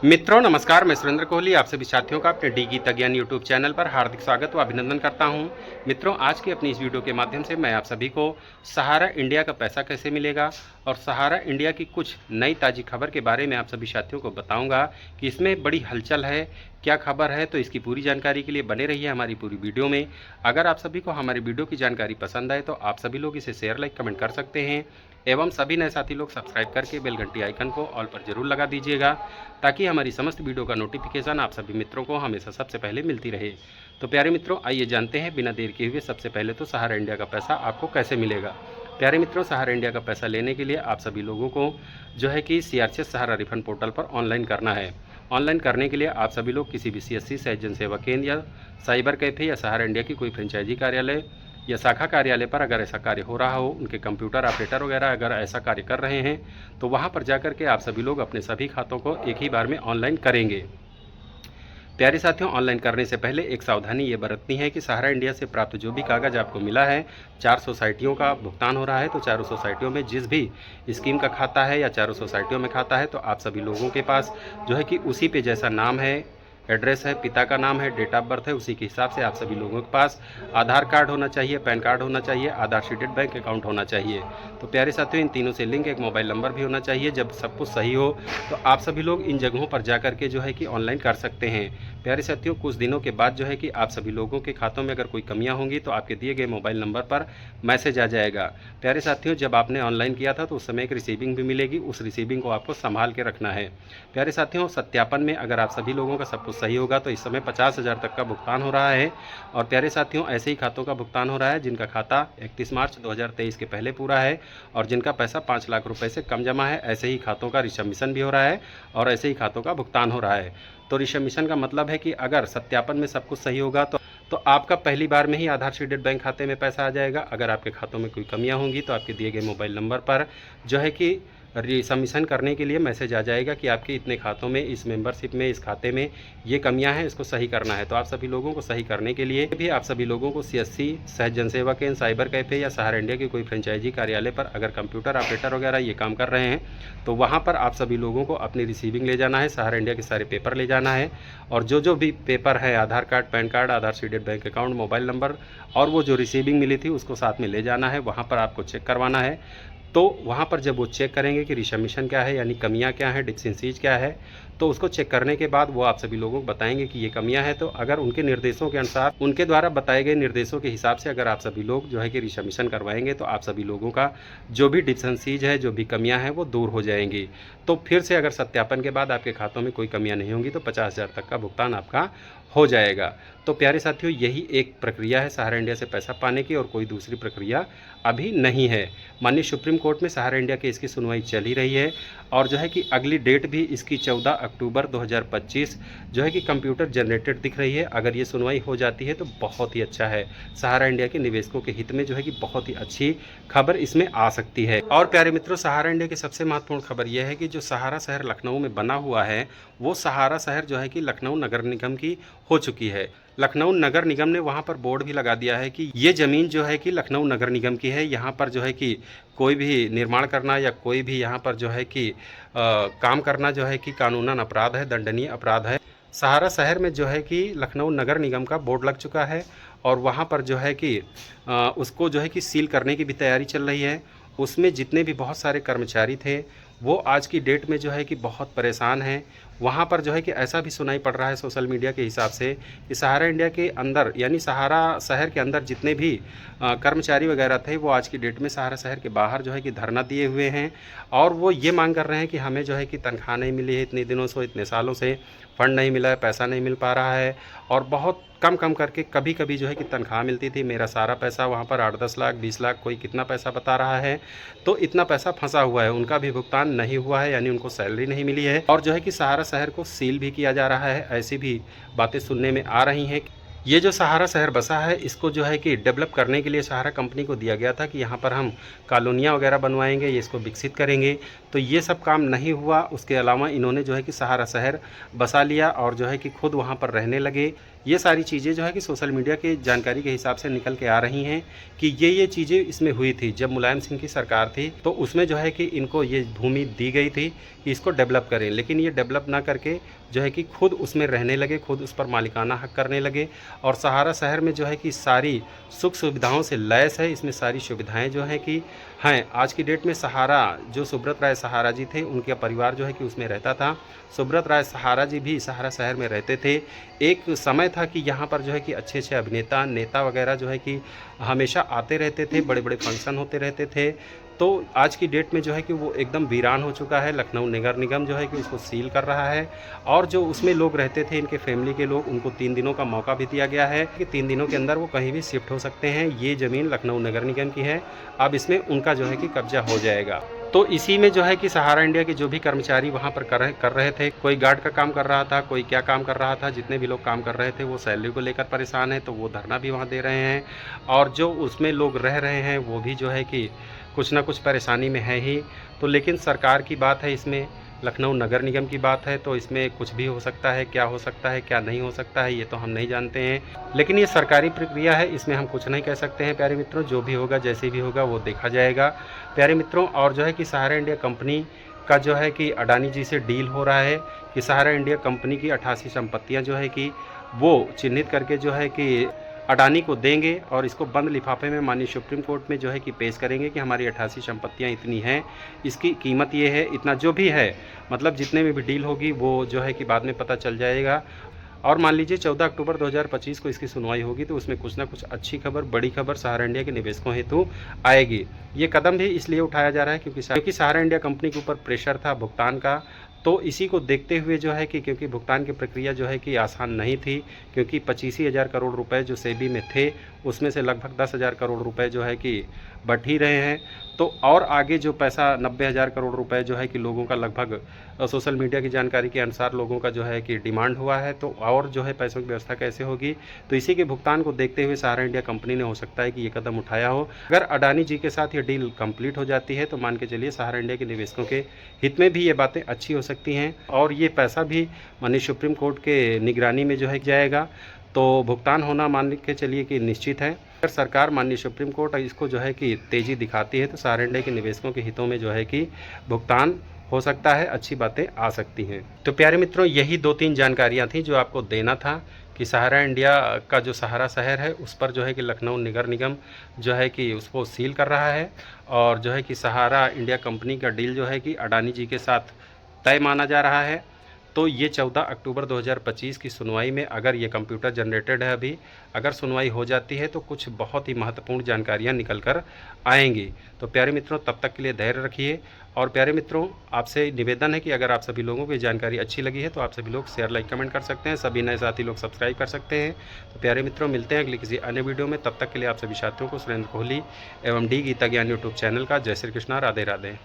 मित्रों नमस्कार, मैं सुरेंद्र कोहली आप सभी साथियों का अपने डी गीता ज्ञान यूट्यूब चैनल पर हार्दिक स्वागत व अभिनंदन करता हूं। मित्रों, आज की अपनी इस वीडियो के माध्यम से मैं आप सभी को सहारा इंडिया का पैसा कैसे मिलेगा और सहारा इंडिया की कुछ नई ताज़ी खबर के बारे में आप सभी साथियों को बताऊंगा कि इसमें बड़ी हलचल है, क्या खबर है। तो इसकी पूरी जानकारी के लिए बने रहिए हमारी पूरी वीडियो में। अगर आप सभी को हमारी वीडियो की जानकारी पसंद आए तो आप सभी लोग इसे शेयर लाइक कमेंट कर सकते हैं एवं सभी नए साथी लोग सब्सक्राइब करके बेल घंटी आइकन को ऑल पर जरूर लगा दीजिएगा ताकि हमारी समस्त वीडियो का नोटिफिकेशन आप सभी मित्रों को हमेशा सबसे पहले मिलती रहे। तो प्यारे मित्रों, आइए जानते हैं बिना देर किए हुए सबसे पहले तो सहारा इंडिया का पैसा आपको कैसे मिलेगा। प्यारे मित्रों, सहारा इंडिया का पैसा लेने के लिए आप सभी लोगों को जो है कि सीआरसीएस सहारा रिफंड पोर्टल पर ऑनलाइन करना है। ऑनलाइन करने के लिए आप सभी लोग किसी भी सीएससी सहज जन सेवा केंद्र या साइबर कैफे या सहारा इंडिया की कोई फ्रेंचाइजी कार्यालय या शाखा कार्यालय पर अगर ऐसा कार्य हो रहा हो, उनके कंप्यूटर ऑपरेटर वगैरह अगर ऐसा कार्य कर रहे हैं तो वहां पर जाकर के आप सभी लोग अपने सभी खातों को एक ही बार में ऑनलाइन करेंगे। प्यारे साथियों, ऑनलाइन करने से पहले एक सावधानी ये बरतनी है कि सहारा इंडिया से प्राप्त जो भी कागज़ आपको मिला है, 4 सोसाइटियों का भुगतान हो रहा है, तो चारों सोसाइटियों में जिस भी स्कीम का खाता है या चारों सोसाइटियों में खाता है तो आप सभी लोगों के पास जो है कि उसी पे जैसा नाम है, एड्रेस है, पिता का नाम है, डेट ऑफ बर्थ है, उसी के हिसाब से आप सभी लोगों के पास आधार कार्ड होना चाहिए, पैन कार्ड होना चाहिए, आधार शीटेड बैंक अकाउंट होना चाहिए। तो प्यारे साथियों, इन तीनों से लिंक एक मोबाइल नंबर भी होना चाहिए। जब सब कुछ सही हो तो आप सभी लोग इन जगहों पर जा कर के जो है कि ऑनलाइन कर सकते हैं। प्यारे साथियों, कुछ दिनों के बाद जो है कि आप सभी लोगों के खातों में अगर कोई कमियां होंगी तो आपके दिए गए मोबाइल नंबर पर मैसेज आ जाएगा। प्यारे साथियों, जब आपने ऑनलाइन किया था तो उस समय एक रिसीविंग भी मिलेगी, उस रिसीविंग को आपको संभाल के रखना है। प्यारे साथियों, सत्यापन में अगर आप सभी लोगों का सब कुछ सही होगा तो इस समय 50,000 तक का भुगतान हो रहा है। और प्यारे साथियों, ऐसे ही खातों का भुगतान हो रहा है जिनका खाता 31 मार्च 2023 के पहले पूरा है और जिनका पैसा 5 लाख रुपए से कम जमा है। ऐसे ही खातों का रिसबमिशन भी हो रहा है और ऐसे ही खातों का भुगतान हो रहा है। तो रिसबमिशन का मतलब है कि अगर सत्यापन में सब कुछ सही होगा तो आपका पहली बार में ही आधार शीटेड बैंक खाते में पैसा आ जाएगा। अगर आपके खातों में कोई कमियां होंगी तो आपके दिए गए मोबाइल नंबर पर जो है कि रिसबमिशन करने के लिए मैसेज आ जाएगा कि आपके इतने खातों में, इस मेंबरशिप में, इस खाते में ये कमियां हैं, इसको सही करना है। तो आप सभी लोगों को सही करने के लिए भी आप सभी लोगों को सीएससी सहज जनसेवा केंद्र, साइबर कैफे या सहारा इंडिया के कोई फ्रेंचाइजी कार्यालय पर अगर कंप्यूटर ऑपरेटर वगैरह ये काम कर रहे हैं तो वहाँ पर आप सभी लोगों को अपनी रिसीविंग ले जाना है, सहारा इंडिया के सारे पेपर ले जाना है और जो भी पेपर है, Aadhaar card, PAN card, Aadhaar seeded bank account, mobile number और वो जो रिसीविंग मिली थी उसको साथ में ले जाना है। वहाँ पर आपको चेक करवाना है। तो वहाँ पर जब वो चेक करेंगे कि रिसबमिशन क्या है, यानी कमियाँ क्या हैं, डिफिशिएंसीज क्या है, तो उसको चेक करने के बाद वो आप सभी लोगों को बताएंगे कि ये कमियाँ हैं। तो अगर उनके निर्देशों के अनुसार, उनके द्वारा बताए गए निर्देशों के हिसाब से अगर आप सभी लोग जो है कि रिसबमिशन करवाएंगे तो आप सभी लोगों का जो भी डिफिशिएंसीज है, जो भी कमियाँ हैं वो दूर हो जाएंगी। तो फिर से अगर सत्यापन के बाद आपके खातों में कोई कमियाँ नहीं होंगी तो 50,000 तक का भुगतान आपका हो जाएगा। तो प्यारे साथियों, यही एक प्रक्रिया है सहारा इंडिया से पैसा पाने की और कोई दूसरी प्रक्रिया अभी नहीं है। माननीय सुप्रीम कोर्ट में सहारा इंडिया केस की सुनवाई चल ही रही है और जो है कि अगली डेट भी इसकी 14 अक्टूबर 2025 जो है कि कंप्यूटर जनरेटेड दिख रही है। अगर ये सुनवाई हो जाती है तो बहुत ही अच्छा है, सहारा इंडिया के निवेशकों के हित में जो है कि बहुत ही अच्छी खबर इसमें आ सकती है। और प्यारे मित्रों, सहारा इंडिया की सबसे महत्वपूर्ण खबर यह है कि जो सहारा शहर लखनऊ में बना हुआ है वो सहारा शहर जो है कि लखनऊ नगर निगम की हो चुकी है। लखनऊ नगर निगम ने वहाँ पर बोर्ड भी लगा दिया है कि ये ज़मीन जो है कि लखनऊ नगर निगम की है। यहाँ पर जो है कि कोई भी निर्माण करना या कोई भी यहाँ पर जो है कि काम करना जो है कि कानूनन अपराध है, दंडनीय अपराध है। सहारा शहर में जो है कि लखनऊ नगर निगम का बोर्ड लग चुका है और वहाँ पर जो है कि उसको जो है कि सील करने की भी तैयारी चल रही है। उसमें जितने भी बहुत सारे कर्मचारी थे वो आज की डेट में जो है कि बहुत परेशान हैं। वहाँ पर जो है कि ऐसा भी सुनाई पड़ रहा है सोशल मीडिया के हिसाब से कि सहारा इंडिया के अंदर, यानी सहारा शहर के अंदर जितने भी कर्मचारी वगैरह थे वो आज की डेट में सहारा शहर के बाहर जो है कि धरना दिए हुए हैं और वो ये मांग कर रहे हैं कि हमें जो है कि तनख्वाह नहीं मिली है इतने दिनों से, इतने सालों से फ़ंड नहीं मिला है, पैसा नहीं मिल पा रहा है और बहुत कम कम करके कभी कभी जो है कि तनख्वाह मिलती थी। मेरा सारा पैसा वहाँ पर 8-10 लाख, 20 लाख, कोई कितना पैसा बता रहा है, तो इतना पैसा फंसा हुआ है, उनका भी भुगतान नहीं हुआ है, यानी उनको सैलरी नहीं मिली है और जो है कि सहारा शहर को सील भी किया जा रहा है। ऐसी भी बातें सुनने में आ रही हैं ये जो सहारा शहर बसा है, इसको जो है कि डेवलप करने के लिए सहारा कंपनी को दिया गया था कि यहाँ पर हम कॉलोनियाँ वगैरह बनवाएंगे, ये इसको विकसित करेंगे। तो ये सब काम नहीं हुआ। उसके अलावा इन्होंने जो है कि सहारा शहर बसा लिया और जो है कि खुद वहाँ पर रहने लगे। ये सारी चीज़ें जो है कि सोशल मीडिया की जानकारी के हिसाब से निकल के आ रही हैं कि ये चीज़ें इसमें हुई थी। जब मुलायम सिंह की सरकार थी तो उसमें जो है कि इनको ये भूमि दी गई थी कि इसको डेवलप करें, लेकिन ये डेवलप ना करके जो है कि खुद उसमें रहने लगे, खुद उस पर मालिकाना हक करने लगे। और सहारा शहर में जो है कि सारी सुख सुविधाओं से लैस है। इसमें सारी सुविधाएं जो हैं कि हैं। आज की डेट में सहारा जो सुब्रत राय सहारा जी थे, उनका परिवार जो है कि उसमें रहता था। सुब्रत राय सहारा जी भी सहारा शहर में रहते थे। एक समय था कि यहाँ पर जो है कि अच्छे अच्छे अभिनेता नेता वगैरह जो है कि हमेशा आते रहते थे, बड़े बड़े फंक्शन होते रहते थे। तो आज की डेट में जो है कि वो एकदम वीरान हो चुका है। लखनऊ नगर निगम जो है कि उसको सील कर रहा है। और जो उसमें लोग रहते थे, इनके फैमिली के लोग, उनको 3 दिनों का मौका भी दिया गया है कि 3 दिनों के अंदर वो कहीं भी शिफ्ट हो सकते हैं। ये ज़मीन लखनऊ नगर निगम की है। अब इसमें उनका जो है कि कब्जा हो जाएगा। तो इसी में जो है कि सहारा इंडिया के जो भी कर्मचारी वहाँ पर कर रहे थे, कोई गार्ड का काम कर रहा था, कोई क्या काम कर रहा था, जितने भी लोग काम कर रहे थे वो सैलरी को लेकर परेशान है, तो वो धरना भी वहाँ दे रहे हैं। और जो उसमें लोग रह रहे हैं वो भी जो है कि कुछ ना कुछ परेशानी में है ही। तो लेकिन सरकार की बात है, इसमें लखनऊ नगर निगम की बात है, तो इसमें कुछ भी हो सकता है। क्या हो सकता है क्या नहीं हो सकता है ये तो हम नहीं जानते हैं, लेकिन ये सरकारी प्रक्रिया है, इसमें हम कुछ नहीं कह सकते हैं प्यारे मित्रों। जो भी होगा जैसे भी होगा वो देखा जाएगा प्यारे मित्रों। और जो है कि सहारा इंडिया कंपनी का जो है कि अडानी जी से डील हो रहा है कि सहारा इंडिया कंपनी की 88 संपत्तियाँ जो है कि वो चिन्हित करके जो है कि अडानी को देंगे और इसको बंद लिफाफे में माननीय सुप्रीम कोर्ट में जो है कि पेश करेंगे कि हमारी 88 संपत्तियां इतनी हैं, इसकी कीमत ये है, इतना जो भी है, मतलब जितने में भी डील होगी वो जो है कि बाद में पता चल जाएगा। और मान लीजिए 14 अक्टूबर 2025 को इसकी सुनवाई होगी, तो उसमें कुछ ना कुछ अच्छी खबर, बड़ी खबर सहारा इंडिया के निवेशकों हेतु आएगी। ये कदम भी इसलिए उठाया जा रहा है क्योंकि सहारा इंडिया कंपनी के ऊपर प्रेशर था भुगतान का। तो इसी को देखते हुए जो है कि क्योंकि भुगतान की प्रक्रिया जो है कि आसान नहीं थी, क्योंकि 85,000 करोड़ रुपए जो सेबी में थे, उसमें से लगभग 10,000 करोड़ रुपए जो है कि बढ़ ही रहे हैं। तो और आगे जो पैसा 90,000 करोड़ रुपए जो है कि लोगों का लगभग सोशल मीडिया की जानकारी के अनुसार लोगों का जो है कि डिमांड हुआ है, तो और जो है पैसों की व्यवस्था कैसे होगी। तो इसी के भुगतान को देखते हुए सहारा इंडिया कंपनी ने हो सकता है कि ये कदम उठाया हो। अगर अडानी जी के साथ ये डील कंप्लीट हो जाती है तो मान के चलिए सहारा इंडिया के निवेशकों के हित में भी ये बातें अच्छी हो सकती हैं और ये पैसा भी माननीय सुप्रीम कोर्ट के निगरानी में जो है जाएगा। तो भुगतान होना मान के चलिए कि निश्चित है। अगर सरकार माननीय सुप्रीम कोर्ट इसको जो है कि तेज़ी दिखाती है तो सहारा इंडिया के निवेशकों के हितों में जो है कि भुगतान हो सकता है, अच्छी बातें आ सकती हैं। तो प्यारे मित्रों, यही 2-3 जानकारियाँ थी जो आपको देना था कि सहारा इंडिया का जो सहारा शहर है उस पर जो है कि लखनऊ नगर निगम जो है कि उसको सील कर रहा है और जो है कि सहारा इंडिया कंपनी का डील जो है कि अडानी जी के साथ तय माना जा रहा है। तो ये 14 अक्टूबर 2025 की सुनवाई में, अगर ये कंप्यूटर जनरेटेड है अभी, अगर सुनवाई हो जाती है तो कुछ बहुत ही महत्वपूर्ण जानकारियां निकल कर आएंगी। तो प्यारे मित्रों, तब तक के लिए धैर्य रखिए। और प्यारे मित्रों, आपसे निवेदन है कि अगर आप सभी लोगों को ये जानकारी अच्छी लगी है तो आप सभी लोग शेयर लाइक कमेंट कर सकते हैं, सभी नए साथी लोग सब्सक्राइब कर सकते हैं। तो प्यारे मित्रों, मिलते हैं अगली किसी अन्य वीडियो में। तब तक के लिए आप सभी साथियों को सुरेंद्र कोहली एवं डी गीता ज्ञान यूट्यूब चैनल का जय श्री कृष्णा, राधे राधे।